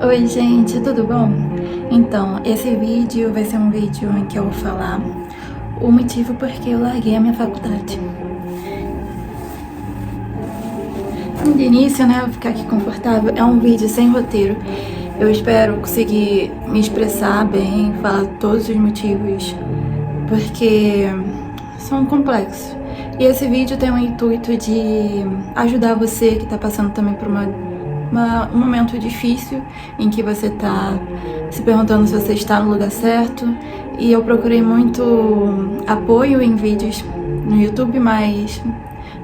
Oi gente, tudo bom? Então, esse vídeo vai ser um vídeo em que eu vou falar o motivo porque eu larguei a minha faculdade. De início, né, eu vou ficar aqui confortável, é um vídeo sem roteiro. Eu espero conseguir me expressar bem, falar todos os motivos, porque são complexos. E esse vídeo tem o intuito de ajudar você que tá passando também por um momento difícil, em que você tá se perguntando se você está no lugar certo. E eu procurei muito apoio em vídeos no YouTube, mas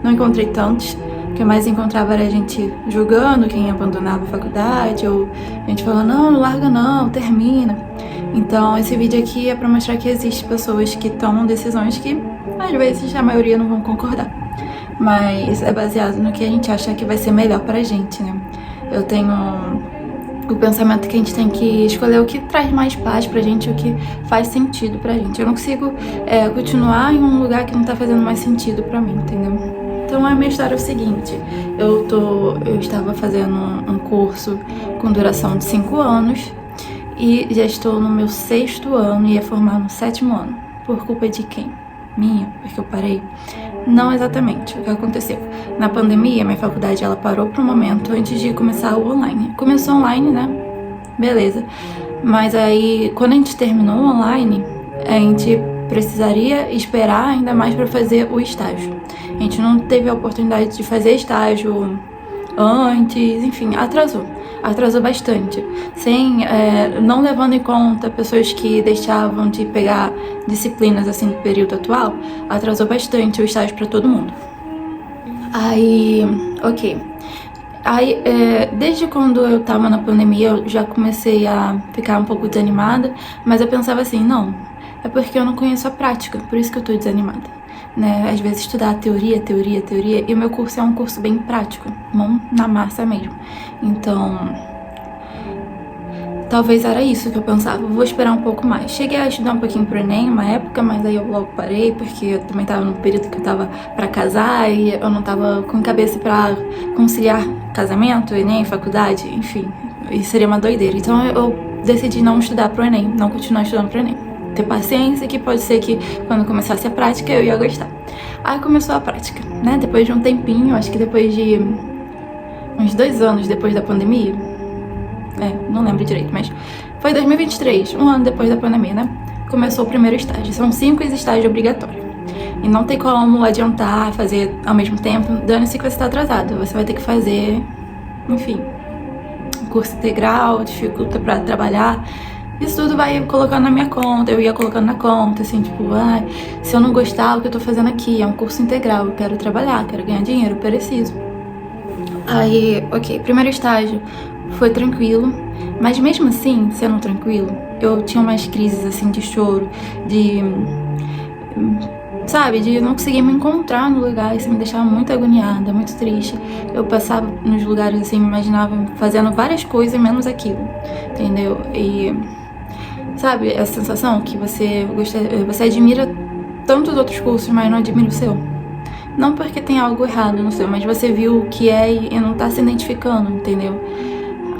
não encontrei tantos. O que eu mais encontrava era gente julgando quem abandonava a faculdade, ou gente falando, não larga não, termina. Então esse vídeo aqui é pra mostrar que existem pessoas que tomam decisões que às vezes a maioria não vão concordar, mas é baseado no que a gente acha que vai ser melhor pra gente, né? Eu tenho o pensamento que a gente tem que escolher o que traz mais paz pra gente, o que faz sentido pra gente. Eu não consigo continuar em um lugar que não tá fazendo mais sentido pra mim, entendeu? Então a minha história é o seguinte, eu estava fazendo um curso com duração de 5 anos e já estou no meu 6º ano e ia formar no 7º ano. Por culpa de quem? Minha, porque eu parei? Não exatamente. O que aconteceu? Na pandemia, minha faculdade ela parou por um momento antes de começar o online. Começou online, né? Beleza. Mas aí, quando a gente terminou o online, a gente precisaria esperar ainda mais para fazer o estágio. A gente não teve a oportunidade de fazer estágio antes, enfim, atrasou bastante, não levando em conta pessoas que deixavam de pegar disciplinas assim no período atual, atrasou bastante o estágio para todo mundo. Aí, desde quando eu tava na pandemia, eu já comecei a ficar um pouco desanimada, mas eu pensava assim, não, é porque eu não conheço a prática, por isso que eu tô desanimada. Né? Às vezes estudar teoria, e o meu curso é um curso bem prático, mão na massa mesmo. Então, talvez era isso que eu pensava, vou esperar um pouco mais. Cheguei a estudar um pouquinho pro Enem uma época, mas aí eu logo parei, porque eu também tava num período que eu tava pra casar e eu não tava com cabeça pra conciliar casamento, Enem, faculdade, enfim, isso seria uma doideira. Então eu decidi não estudar pro Enem, não continuar estudando pro Enem. Ter paciência, que pode ser que quando começasse a prática eu ia gostar. Aí começou a prática, né? Depois de um tempinho, acho que depois de uns 2 anos depois da pandemia, não lembro direito, mas foi 2023, um ano depois da pandemia, né? Começou o primeiro estágio. São 5 estágios obrigatórios. E não tem como adiantar, fazer ao mesmo tempo, dane-se que você tá atrasado. Você vai ter que fazer, enfim, curso integral, dificulta pra trabalhar. Isso tudo vai colocando na minha conta, eu ia colocando na conta, assim, tipo, se eu não gostar do que eu tô fazendo aqui, é um curso integral, eu quero trabalhar, quero ganhar dinheiro, eu preciso. Aí, primeiro estágio foi tranquilo, mas mesmo assim, sendo tranquilo, eu tinha umas crises, assim, de choro, de não conseguir me encontrar no lugar, isso me deixava muito agoniada, muito triste. Eu passava nos lugares, assim, me imaginava fazendo várias coisas, menos aquilo, entendeu? E sabe, essa sensação que você admira tantos outros cursos, mas não admira o seu? Não porque tem algo errado no seu, mas você viu o que é e não tá se identificando, entendeu?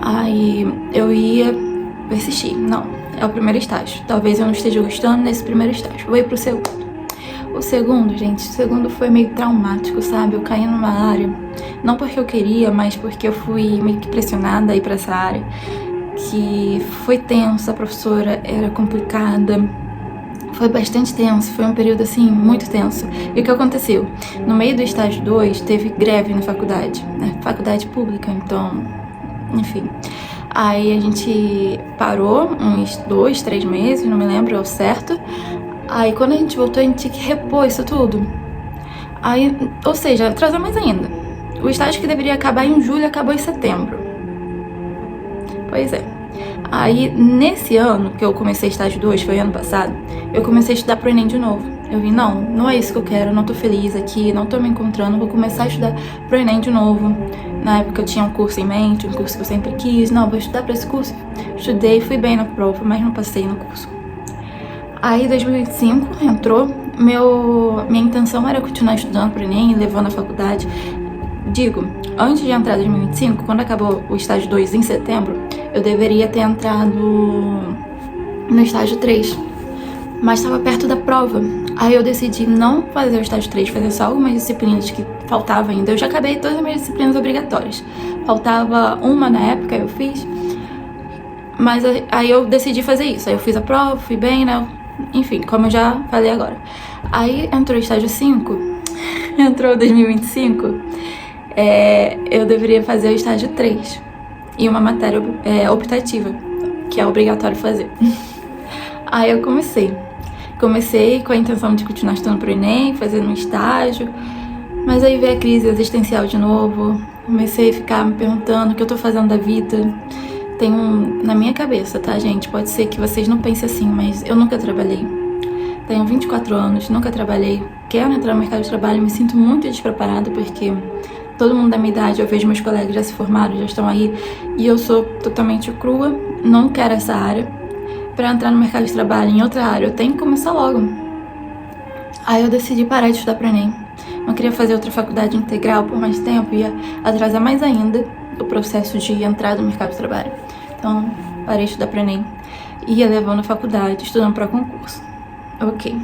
Aí eu ia persistir. Não, é o primeiro estágio. Talvez eu não esteja gostando nesse primeiro estágio. Vou ir pro segundo. O segundo foi meio traumático, sabe? Eu caí numa área, não porque eu queria, mas porque eu fui meio que pressionada a ir pra essa área, que foi tenso, a professora era complicada, foi bastante tenso, foi um período assim muito tenso. E o que aconteceu? No meio do estágio 2 teve greve na faculdade, né? Faculdade pública, então, enfim. Aí a gente parou uns 2, 3 meses, não me lembro ao certo. Aí quando a gente voltou a gente tinha que repor isso tudo. Aí, ou seja, atrasou mais ainda. O estágio que deveria acabar em julho acabou em setembro. Pois é. Aí, nesse ano que eu comecei estágio 2, foi ano passado, eu comecei a estudar pro Enem de novo. Eu vi, não é isso que eu quero, não tô feliz aqui, não tô me encontrando, vou começar a estudar pro Enem de novo. Na época eu tinha um curso em mente, um curso que eu sempre quis, vou estudar pra esse curso. Estudei, fui bem na prova, mas não passei no curso. Aí, 2025, entrou, minha intenção era continuar estudando pro Enem, levando a faculdade digo, antes de entrar em 2025, quando acabou o estágio 2 em setembro, eu deveria ter entrado no estágio 3, mas estava perto da prova. Aí eu decidi não fazer o estágio 3, fazer só algumas disciplinas que faltavam ainda. Eu já acabei todas as minhas disciplinas obrigatórias. Faltava uma na época, eu fiz. Mas aí eu decidi fazer isso. Aí eu fiz a prova, fui bem, né? Enfim, como eu já falei agora. Aí entrou o estágio 5, entrou 2025, eu deveria fazer o estágio 3 e uma matéria optativa, que é obrigatório fazer. Aí eu comecei com a intenção de continuar estudando pro Enem, fazendo um estágio, mas aí veio a crise existencial de novo, comecei a ficar me perguntando o que eu tô fazendo da vida. Tem na minha cabeça, tá, gente? Pode ser que vocês não pensem assim, mas eu nunca trabalhei. Tenho 24 anos, nunca trabalhei. Quero entrar no mercado de trabalho, me sinto muito despreparada, porque todo mundo da minha idade, eu vejo meus colegas já se formaram, já estão aí, e eu sou totalmente crua, não quero essa área. Pra entrar no mercado de trabalho em outra área, eu tenho que começar logo. Aí eu decidi parar de estudar pro Enem. Não queria fazer outra faculdade integral por mais tempo, ia atrasar mais ainda o processo de entrada no mercado de trabalho. Então, parei de estudar pro Enem. Ia levando a faculdade, estudando para concurso. Ok.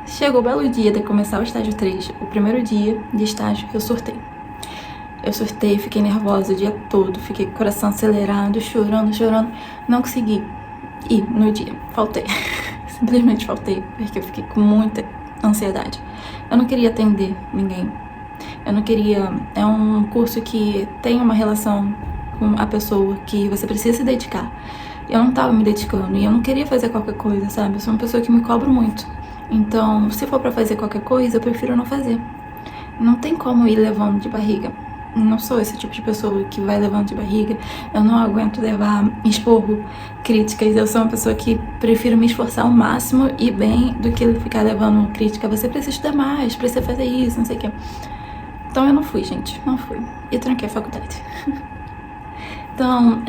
Chegou o belo dia de começar o estágio 3, o primeiro dia de estágio, eu surtei. Eu surtei, fiquei nervosa o dia todo, fiquei com o coração acelerado, chorando, não consegui ir no dia, faltei. Simplesmente faltei, porque eu fiquei com muita ansiedade. Eu não queria atender ninguém. Eu não queria... É um curso que tem uma relação com a pessoa que você precisa se dedicar. Eu não tava me dedicando e eu não queria fazer qualquer coisa, sabe? Eu sou uma pessoa que me cobro muito. Então, se for pra fazer qualquer coisa, eu prefiro não fazer. Não tem como ir levando de barriga. Não sou esse tipo de pessoa que vai levando de barriga. Eu não aguento levar esporro, críticas. Eu sou uma pessoa que prefiro me esforçar ao máximo e bem do que ficar levando crítica. Você precisa estudar mais, precisa fazer isso, não sei o quê. Então eu não fui, gente, não fui. E tranquei a faculdade. Então,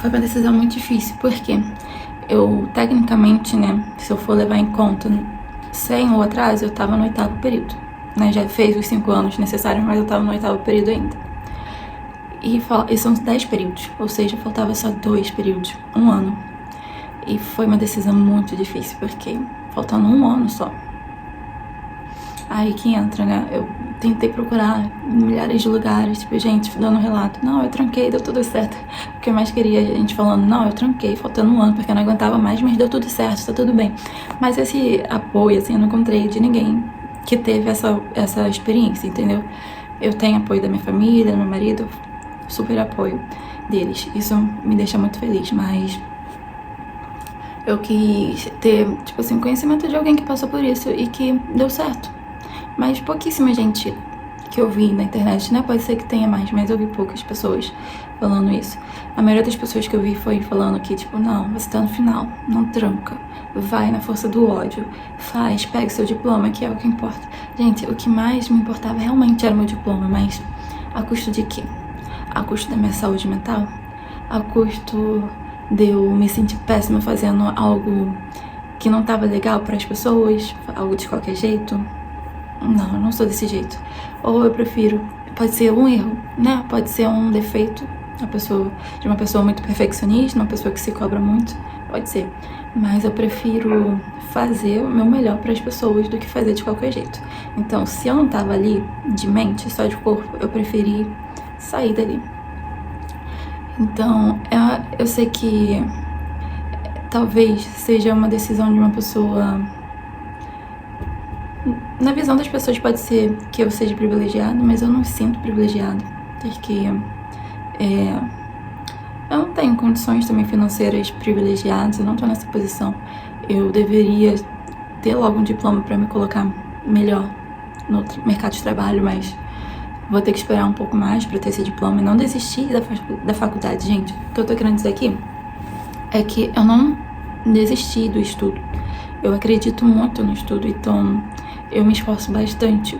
foi uma decisão muito difícil, porque eu, tecnicamente, né, se eu for levar em conta, sem o atraso, eu tava no 8º período. Né, já fez os 5 anos necessários, mas eu tava no 8º período ainda. E são 10 períodos, ou seja, faltava só 2 períodos, 1 ano. E foi uma decisão muito difícil, porque faltando 1 ano só. Aí que entra, né? Eu tentei procurar em milhares de lugares, tipo, gente dando relato. Não, eu tranquei, deu tudo certo. O que eu mais queria, a gente falando, não, eu tranquei, faltando 1 ano, porque eu não aguentava mais, mas deu tudo certo, tá tudo bem. Mas esse apoio, assim, eu não encontrei de ninguém que teve essa experiência, entendeu? Eu tenho apoio da minha família, do meu marido, super apoio deles. Isso me deixa muito feliz, mas eu quis ter, tipo assim, conhecimento de alguém que passou por isso e que deu certo. Mas pouquíssima gente que eu vi na internet, né? Pode ser que tenha mais, mas eu vi poucas pessoas falando isso. A maioria das pessoas que eu vi foi falando que, tipo, não, você tá no final, não tranca, vai na força do ódio, faz, pega seu diploma, que é o que importa. Gente, o que mais me importava realmente era o meu diploma, mas a custo de quê? A custo da minha saúde mental? A custo de eu me sentir péssima fazendo algo que não tava legal para as pessoas, algo de qualquer jeito? Não, eu não sou desse jeito. Ou eu prefiro, pode ser um erro, né? Pode ser um defeito de uma pessoa muito perfeccionista, uma pessoa que se cobra muito, pode ser. Mas eu prefiro fazer o meu melhor para as pessoas do que fazer de qualquer jeito. Então, se eu não tava ali de mente, só de corpo, eu preferi sair dali. Então, eu sei que talvez seja uma decisão de uma pessoa... Na visão das pessoas pode ser que eu seja privilegiada, mas eu não me sinto privilegiada, porque eu não tenho condições também financeiras privilegiadas, eu não tô nessa posição. Eu deveria ter logo um diploma para me colocar melhor no mercado de trabalho, mas vou ter que esperar um pouco mais para ter esse diploma e não desistir da faculdade, gente. O que eu tô querendo dizer aqui é que eu não desisti do estudo. Eu acredito muito no estudo, então eu me esforço bastante.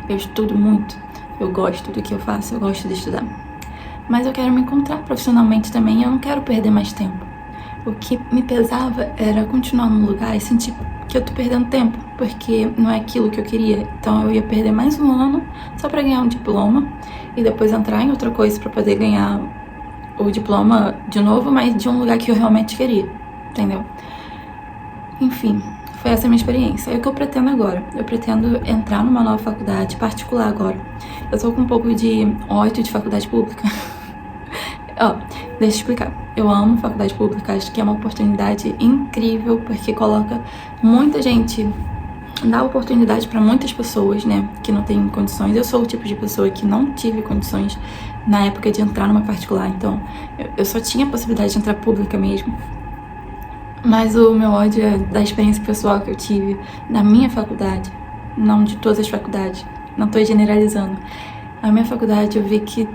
Eu estudo muito, eu gosto do que eu faço, eu gosto de estudar. Mas eu quero me encontrar profissionalmente também e eu não quero perder mais tempo. O que me pesava era continuar num lugar e sentir que eu tô perdendo tempo, porque não é aquilo que eu queria. Então eu ia perder mais um ano só pra ganhar um diploma e depois entrar em outra coisa pra poder ganhar o diploma de novo, mas de um lugar que eu realmente queria, entendeu? Enfim, foi essa a minha experiência. É o que eu pretendo agora. Eu pretendo entrar numa nova faculdade particular agora. Eu tô com um pouco de ódio de faculdade pública. Ó, deixa eu explicar. Eu amo faculdade pública, acho que é uma oportunidade incrível, porque coloca muita gente, dá oportunidade para muitas pessoas, né, que não têm condições. Eu sou o tipo de pessoa que não tive condições na época de entrar numa particular, então eu só tinha a possibilidade de entrar pública mesmo. Mas o meu ódio é da experiência pessoal que eu tive na minha faculdade, não de todas as faculdades, não tô generalizando. A minha faculdade eu vi que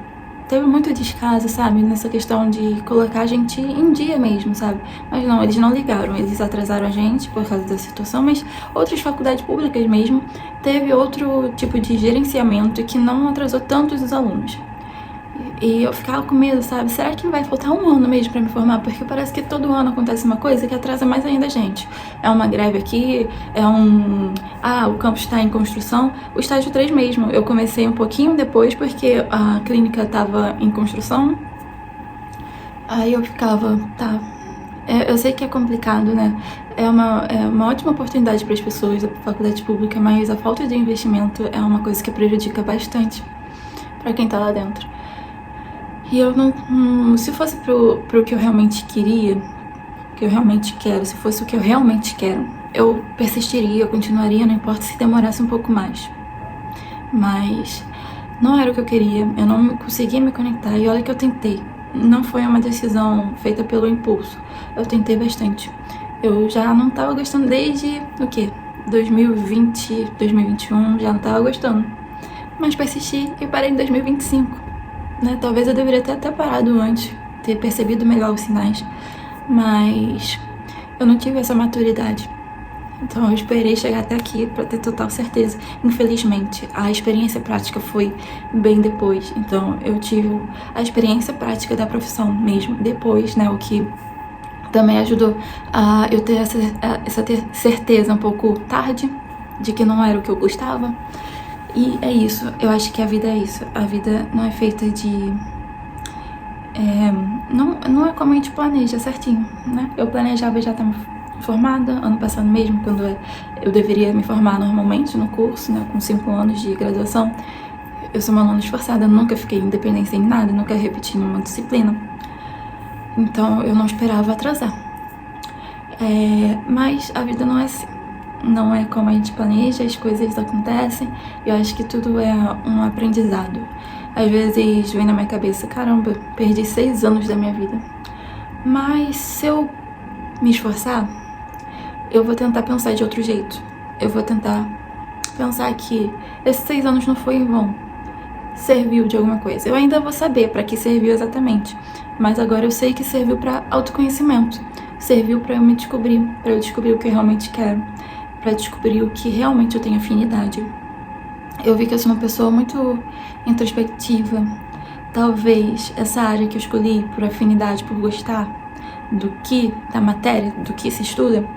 teve muito descaso, sabe, nessa questão de colocar a gente em dia mesmo, sabe? Mas não, eles não ligaram, eles atrasaram a gente por causa da situação, mas outras faculdades públicas mesmo teve outro tipo de gerenciamento que não atrasou tanto os alunos. E eu ficava com medo, sabe? Será que vai faltar um ano mesmo pra me formar? Porque parece que todo ano acontece uma coisa que atrasa mais ainda a gente. É uma greve aqui, o campus tá em construção. O estágio 3 mesmo, eu comecei um pouquinho depois porque a clínica tava em construção. Aí eu ficava, tá... eu sei que é complicado, né? É uma ótima oportunidade para as pessoas da faculdade pública, mas a falta de investimento é uma coisa que prejudica bastante pra quem tá lá dentro. E eu não... se fosse pro que eu realmente queria, que eu realmente quero, se fosse o que eu realmente quero, eu persistiria, eu continuaria, não importa se demorasse um pouco mais. Mas não era o que eu queria, eu não conseguia me conectar, e olha que eu tentei. Não foi uma decisão feita pelo impulso, eu tentei bastante. Eu já não tava gostando desde, 2020, 2021, já não tava gostando. Mas persisti e parei em 2025. Né? Talvez eu deveria ter até parado antes, ter percebido melhor os sinais, mas eu não tive essa maturidade. Então eu esperei chegar até aqui para ter total certeza. Infelizmente, a experiência prática foi bem depois. Então eu tive a experiência prática da profissão mesmo depois, né? O que também ajudou a eu ter essa certeza um pouco tarde de que não era o que eu gostava. E é isso, eu acho que a vida é isso. A vida não é feita de... não é como a gente planeja certinho, né? Eu planejava já estar formada, ano passado mesmo, quando eu deveria me formar normalmente no curso, né? Com 5 anos de graduação. Eu sou uma aluna esforçada, nunca fiquei independente em nada, nunca repeti nenhuma disciplina. Então eu não esperava atrasar. Mas a vida não é assim. Não é como a gente planeja, as coisas acontecem. Eu acho que tudo é um aprendizado. Às vezes vem na minha cabeça, caramba, perdi 6 anos da minha vida. Mas se eu me esforçar, eu vou tentar pensar de outro jeito. Eu vou tentar pensar que esses 6 anos não foi em vão. Serviu de alguma coisa. Eu ainda vou saber para que serviu exatamente. Mas agora eu sei que serviu para autoconhecimento. Serviu para eu me descobrir, para eu descobrir o que eu realmente quero, para descobrir o que realmente eu tenho afinidade. Eu vi que eu sou uma pessoa muito introspectiva. Talvez essa área que eu escolhi por afinidade, por gostar da matéria, do que se estuda,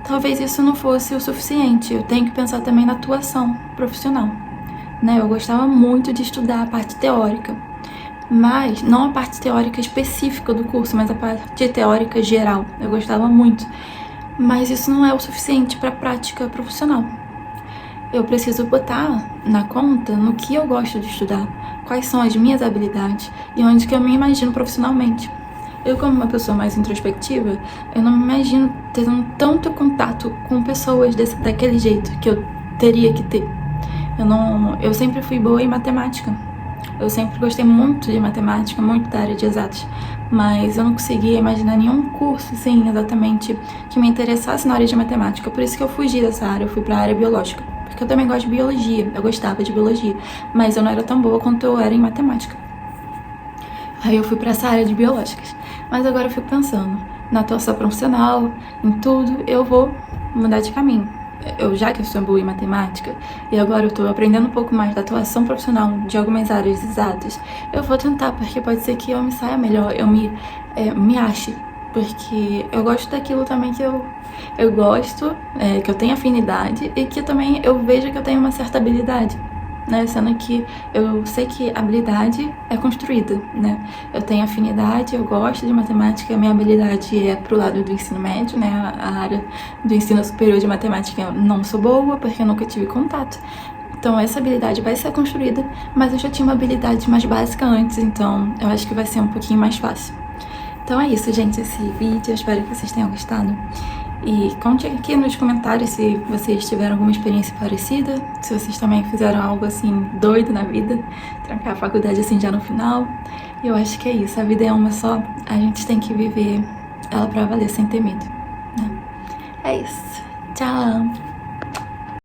talvez isso não fosse o suficiente. Eu tenho que pensar também na atuação profissional, né? Eu gostava muito de estudar a parte teórica, mas não a parte teórica específica do curso, mas a parte teórica geral. Eu gostava muito. Mas isso não é o suficiente para a prática profissional. Eu preciso botar na conta no que eu gosto de estudar, quais são as minhas habilidades e onde que eu me imagino profissionalmente. Eu, como uma pessoa mais introspectiva, eu não me imagino tendo tanto contato com pessoas daquele jeito que eu teria que ter. Eu sempre fui boa em matemática. Eu sempre gostei muito de matemática, muito da área de exatas, mas eu não conseguia imaginar nenhum curso, assim, exatamente, que me interessasse na área de matemática. Por isso que eu fugi dessa área, eu fui pra área biológica, porque eu também gosto de biologia, eu gostava de biologia, mas eu não era tão boa quanto eu era em matemática. Aí eu fui pra essa área de biológicas, mas agora eu fico pensando, na atuação profissional, em tudo, eu vou mudar de caminho. Já que eu sou boa em matemática, e agora eu tô aprendendo um pouco mais da atuação profissional de algumas áreas exatas, eu vou tentar, porque pode ser que eu me saia melhor, eu me ache, porque eu gosto daquilo também que eu gosto, que eu tenho afinidade e que também eu vejo que eu tenho uma certa habilidade, né? Sendo que eu sei que habilidade é construída, né? Eu tenho afinidade, eu gosto de matemática, a minha habilidade é pro lado do ensino médio, né? A área do ensino superior de matemática eu não sou boa, porque eu nunca tive contato. Então essa habilidade vai ser construída, mas eu já tinha uma habilidade mais básica antes, então eu acho que vai ser um pouquinho mais fácil. Então é isso, gente, esse vídeo, eu espero que vocês tenham gostado. E conte aqui nos comentários se vocês tiveram alguma experiência parecida, se vocês também fizeram algo assim doido na vida, trancar a faculdade assim já no final. E eu acho que é isso, a vida é uma só, a gente tem que viver ela pra valer sem ter medo, né? É isso, tchau!